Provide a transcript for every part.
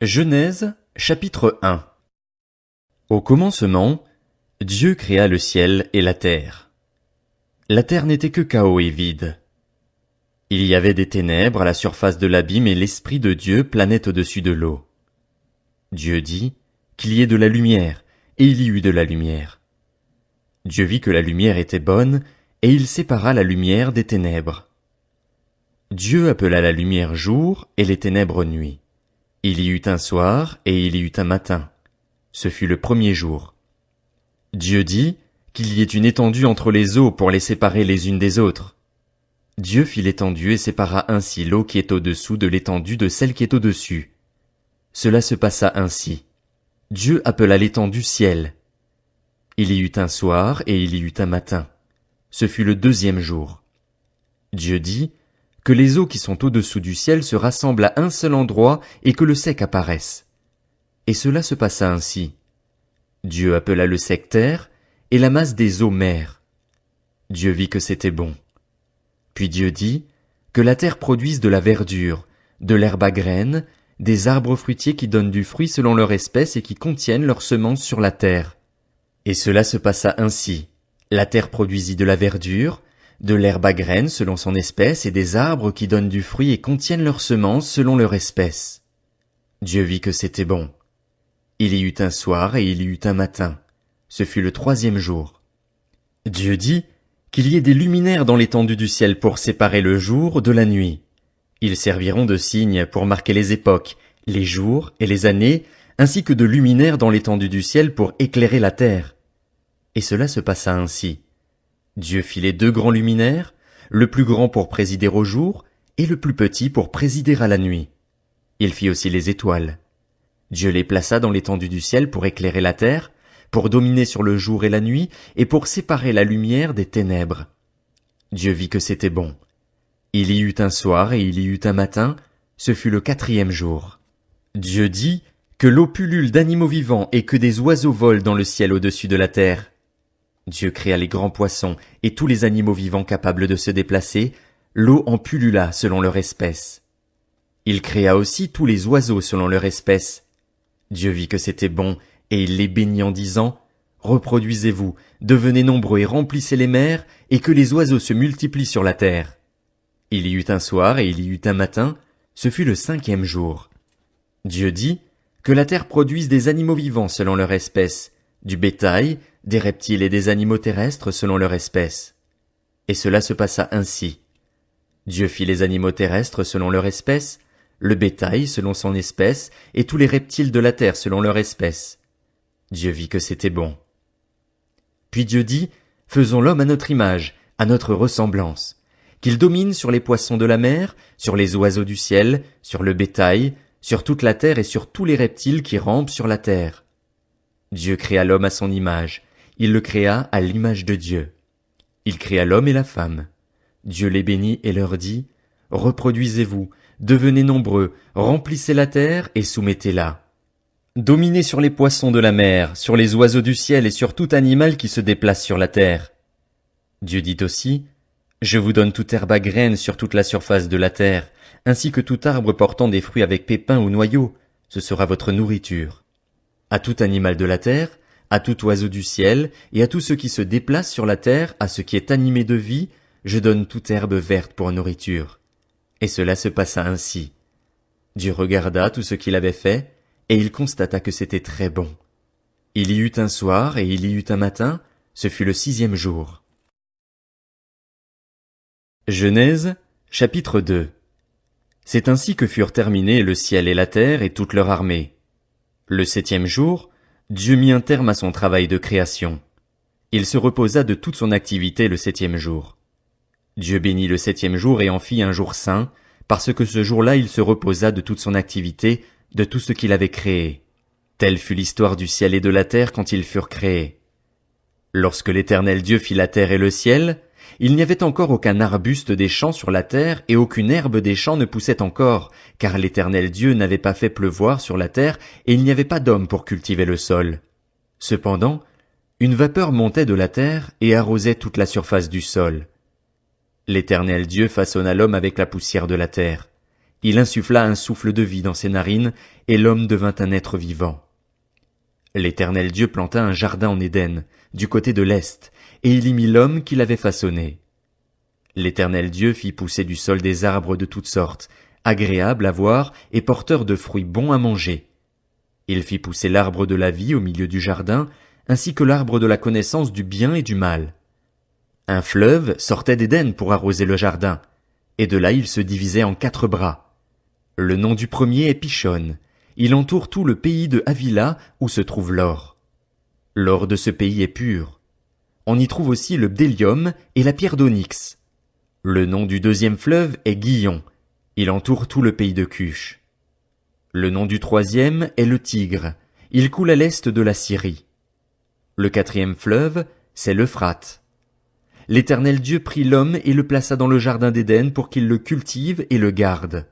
Genèse, chapitre 1. Au commencement, Dieu créa le ciel et la terre. La terre n'était que chaos et vide. Il y avait des ténèbres à la surface de l'abîme et l'Esprit de Dieu planait au-dessus de l'eau. Dieu dit qu'il y ait de la lumière, et il y eut de la lumière. Dieu vit que la lumière était bonne, et il sépara la lumière des ténèbres. Dieu appela la lumière jour et les ténèbres nuit. Il y eut un soir et il y eut un matin. Ce fut le premier jour. Dieu dit qu'il y ait une étendue entre les eaux pour les séparer les unes des autres. Dieu fit l'étendue et sépara ainsi l'eau qui est au-dessous de l'étendue de celle qui est au-dessus. Cela se passa ainsi. Dieu appela l'étendue ciel. Il y eut un soir et il y eut un matin. Ce fut le deuxième jour. Dieu dit que les eaux qui sont au-dessous du ciel se rassemblent à un seul endroit et que le sec apparaisse. Et cela se passa ainsi. Dieu appela le sec terre et la masse des eaux mer. Dieu vit que c'était bon. Puis Dieu dit que la terre produise de la verdure, de l'herbe à graines, des arbres fruitiers qui donnent du fruit selon leur espèce et qui contiennent leurs semences sur la terre. Et cela se passa ainsi. La terre produisit de la verdure, de l'herbe à graines selon son espèce et des arbres qui donnent du fruit et contiennent leurs semences selon leur espèce. Dieu vit que c'était bon. Il y eut un soir et il y eut un matin. Ce fut le troisième jour. Dieu dit qu'il y ait des luminaires dans l'étendue du ciel pour séparer le jour de la nuit. Ils serviront de signes pour marquer les époques, les jours et les années, ainsi que de luminaires dans l'étendue du ciel pour éclairer la terre. Et cela se passa ainsi. Dieu fit les deux grands luminaires, le plus grand pour présider au jour, et le plus petit pour présider à la nuit. Il fit aussi les étoiles. Dieu les plaça dans l'étendue du ciel pour éclairer la terre, pour dominer sur le jour et la nuit, et pour séparer la lumière des ténèbres. Dieu vit que c'était bon. Il y eut un soir et il y eut un matin, ce fut le quatrième jour. Dieu dit que l'eau pullule d'animaux vivants et que des oiseaux volent dans le ciel au-dessus de la terre. Dieu créa les grands poissons et tous les animaux vivants capables de se déplacer, l'eau en pullula selon leur espèce. Il créa aussi tous les oiseaux selon leur espèce. Dieu vit que c'était bon, et il les bénit en disant, « Reproduisez-vous, devenez nombreux et remplissez les mers, et que les oiseaux se multiplient sur la terre. » Il y eut un soir et il y eut un matin, ce fut le cinquième jour. Dieu dit que la terre produise des animaux vivants selon leur espèce, du bétail, des reptiles et des animaux terrestres selon leur espèce. Et cela se passa ainsi. Dieu fit les animaux terrestres selon leur espèce, le bétail selon son espèce, et tous les reptiles de la terre selon leur espèce. Dieu vit que c'était bon. Puis Dieu dit, faisons l'homme à notre image, à notre ressemblance, qu'il domine sur les poissons de la mer, sur les oiseaux du ciel, sur le bétail, sur toute la terre et sur tous les reptiles qui rampent sur la terre. Dieu créa l'homme à son image, il le créa à l'image de Dieu. Il créa l'homme et la femme. Dieu les bénit et leur dit, « Reproduisez-vous, devenez nombreux, remplissez la terre et soumettez-la. Dominez sur les poissons de la mer, sur les oiseaux du ciel et sur tout animal qui se déplace sur la terre. » Dieu dit aussi, « Je vous donne toute herbe à graines sur toute la surface de la terre, ainsi que tout arbre portant des fruits avec pépins ou noyaux, ce sera votre nourriture. À tout animal de la terre, à tout oiseau du ciel, et à tout ce qui se déplace sur la terre, à ce qui est animé de vie, je donne toute herbe verte pour nourriture. » Et cela se passa ainsi. Dieu regarda tout ce qu'il avait fait, et il constata que c'était très bon. Il y eut un soir et il y eut un matin, ce fut le sixième jour. Genèse, chapitre 2. C'est ainsi que furent terminés le ciel et la terre et toute leur armée. Le septième jour, Dieu mit un terme à son travail de création. Il se reposa de toute son activité le septième jour. Dieu bénit le septième jour et en fit un jour saint, parce que ce jour-là il se reposa de toute son activité, de tout ce qu'il avait créé. Telle fut l'histoire du ciel et de la terre quand ils furent créés. Lorsque l'Éternel Dieu fit la terre et le ciel, il n'y avait encore aucun arbuste des champs sur la terre et aucune herbe des champs ne poussait encore, car l'Éternel Dieu n'avait pas fait pleuvoir sur la terre et il n'y avait pas d'homme pour cultiver le sol. Cependant, une vapeur montait de la terre et arrosait toute la surface du sol. L'Éternel Dieu façonna l'homme avec la poussière de la terre. Il insuffla un souffle de vie dans ses narines, et l'homme devint un être vivant. L'Éternel Dieu planta un jardin en Éden, du côté de l'Est, et il y mit l'homme qu'il avait façonné. L'Éternel Dieu fit pousser du sol des arbres de toutes sortes, agréables à voir et porteurs de fruits bons à manger. Il fit pousser l'arbre de la vie au milieu du jardin, ainsi que l'arbre de la connaissance du bien et du mal. Un fleuve sortait d'Éden pour arroser le jardin, et de là il se divisait en 4 bras. Le nom du premier est Pishon. Il entoure tout le pays de Havila où se trouve l'or. L'or de ce pays est pur. On y trouve aussi le bdellium et la pierre d'onyx. Le nom du deuxième fleuve est Gihon. Il entoure tout le pays de Cush. Le nom du troisième est le Tigre. Il coule à l'est de la Syrie. Le 4e fleuve, c'est l'Euphrate. L'Éternel Dieu prit l'homme et le plaça dans le jardin d'Éden pour qu'il le cultive et le garde.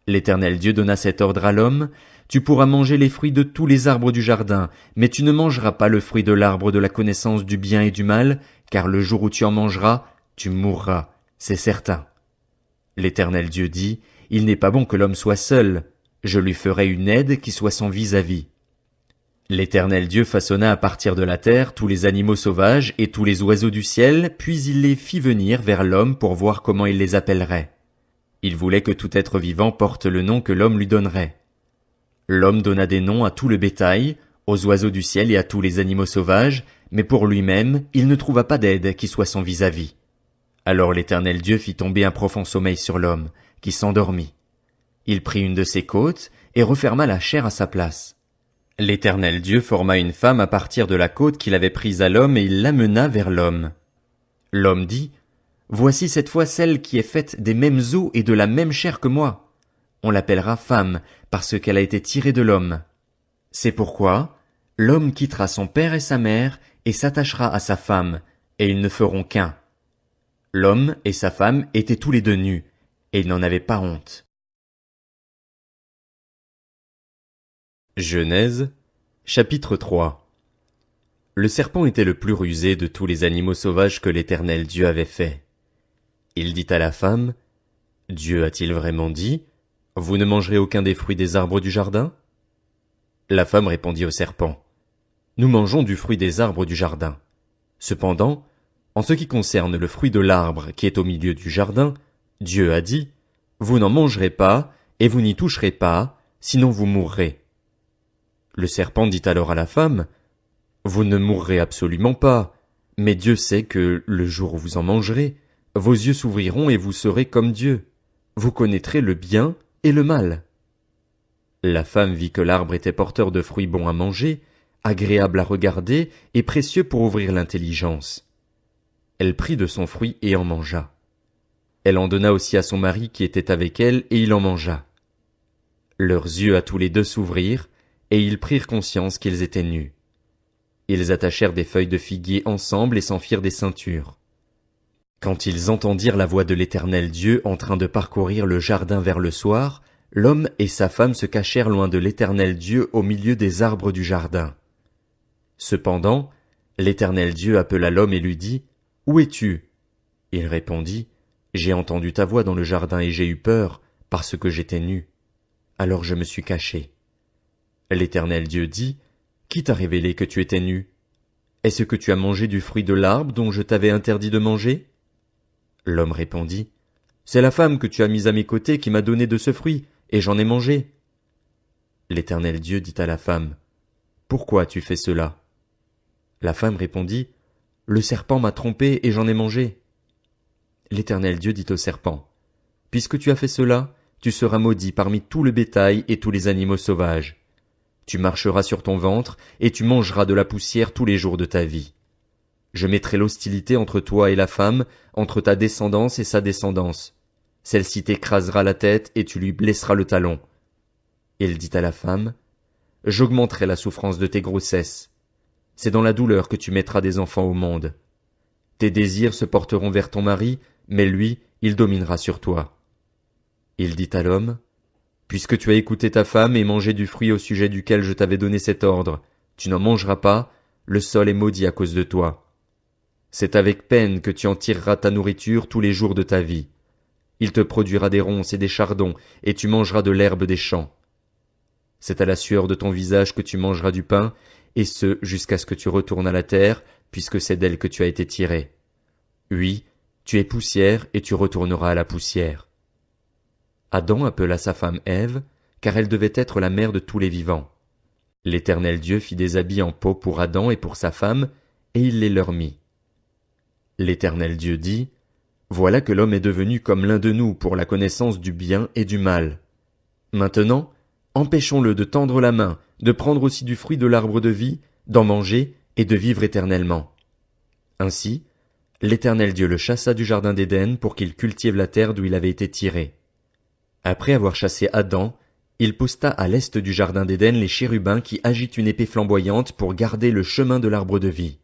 L'Éternel Dieu donna cet ordre à l'homme: tu pourras manger les fruits de tous les arbres du jardin, mais tu ne mangeras pas le fruit de l'arbre de la connaissance du bien et du mal, car le jour où tu en mangeras, tu mourras, c'est certain. L'Éternel Dieu dit: il n'est pas bon que l'homme soit seul, je lui ferai une aide qui soit son vis-à-vis. L'Éternel Dieu façonna à partir de la terre tous les animaux sauvages et tous les oiseaux du ciel, puis il les fit venir vers l'homme pour voir comment il les appellerait. Il voulait que tout être vivant porte le nom que l'homme lui donnerait. L'homme donna des noms à tout le bétail, aux oiseaux du ciel et à tous les animaux sauvages, mais pour lui-même, il ne trouva pas d'aide qui soit son vis-à-vis. Alors l'Éternel Dieu fit tomber un profond sommeil sur l'homme, qui s'endormit. Il prit une de ses côtes et referma la chair à sa place. L'Éternel Dieu forma une femme à partir de la côte qu'il avait prise à l'homme et il l'amena vers l'homme. L'homme dit: voici cette fois celle qui est faite des mêmes os et de la même chair que moi. On l'appellera femme, parce qu'elle a été tirée de l'homme. C'est pourquoi l'homme quittera son père et sa mère et s'attachera à sa femme, et ils ne feront qu'un. L'homme et sa femme étaient tous les deux nus, et ils n'en avaient pas honte. Genèse, chapitre 3. Le serpent était le plus rusé de tous les animaux sauvages que l'Éternel Dieu avait fait. Il dit à la femme: Dieu a-t-il vraiment dit: vous ne mangerez aucun des fruits des arbres du jardin? La femme répondit au serpent: nous mangeons du fruit des arbres du jardin. Cependant, en ce qui concerne le fruit de l'arbre qui est au milieu du jardin, Dieu a dit: vous n'en mangerez pas, et vous n'y toucherez pas, sinon vous mourrez. Le serpent dit alors à la femme: vous ne mourrez absolument pas, mais Dieu sait que, le jour où vous en mangerez, vos yeux s'ouvriront et vous serez comme Dieu. Vous connaîtrez le bien et le mal. La femme vit que l'arbre était porteur de fruits bons à manger, agréable à regarder et précieux pour ouvrir l'intelligence. Elle prit de son fruit et en mangea. Elle en donna aussi à son mari qui était avec elle, et il en mangea. Leurs yeux à tous les deux s'ouvrirent, et ils prirent conscience qu'ils étaient nus. Ils attachèrent des feuilles de figuier ensemble et s'en firent des ceintures. Quand ils entendirent la voix de l'Éternel Dieu en train de parcourir le jardin vers le soir, l'homme et sa femme se cachèrent loin de l'Éternel Dieu au milieu des arbres du jardin. Cependant, l'Éternel Dieu appela l'homme et lui dit: où es-tu? Il répondit: j'ai entendu ta voix dans le jardin et j'ai eu peur, parce que j'étais nu. Alors je me suis caché. L'Éternel Dieu dit: qui t'a révélé que tu étais nu? Est-ce que tu as mangé du fruit de l'arbre dont je t'avais interdit de manger? L'homme répondit: c'est la femme que tu as mise à mes côtés qui m'a donné de ce fruit, et j'en ai mangé. L'Éternel Dieu dit à la femme: pourquoi as-tu fait cela? La femme répondit: le serpent m'a trompé et j'en ai mangé. L'Éternel Dieu dit au serpent: puisque tu as fait cela, tu seras maudit parmi tout le bétail et tous les animaux sauvages. Tu marcheras sur ton ventre, et tu mangeras de la poussière tous les jours de ta vie. Je mettrai l'hostilité entre toi et la femme, entre ta descendance et sa descendance. Celle-ci t'écrasera la tête, et tu lui blesseras le talon. Il dit à la femme: j'augmenterai la souffrance de tes grossesses. C'est dans la douleur que tu mettras des enfants au monde. Tes désirs se porteront vers ton mari, mais lui, il dominera sur toi. Il dit à l'homme: puisque tu as écouté ta femme et mangé du fruit au sujet duquel je t'avais donné cet ordre, tu n'en mangeras pas, le sol est maudit à cause de toi. C'est avec peine que tu en tireras ta nourriture tous les jours de ta vie. Il te produira des ronces et des chardons, et tu mangeras de l'herbe des champs. C'est à la sueur de ton visage que tu mangeras du pain, et ce jusqu'à ce que tu retournes à la terre, puisque c'est d'elle que tu as été tiré. Oui, tu es poussière, et tu retourneras à la poussière. Adam appela sa femme Ève, car elle devait être la mère de tous les vivants. L'Éternel Dieu fit des habits en peau pour Adam et pour sa femme, et il les leur mit. L'Éternel Dieu dit, Voilà que l'homme est devenu comme l'un de nous pour la connaissance du bien et du mal. Maintenant, empêchons-le de tendre la main, de prendre aussi du fruit de l'arbre de vie, d'en manger et de vivre éternellement. Ainsi, l'Éternel Dieu le chassa du jardin d'Éden pour qu'il cultive la terre d'où il avait été tiré. Après avoir chassé Adam, il posta à l'est du jardin d'Éden les chérubins qui agitent une épée flamboyante pour garder le chemin de l'arbre de vie.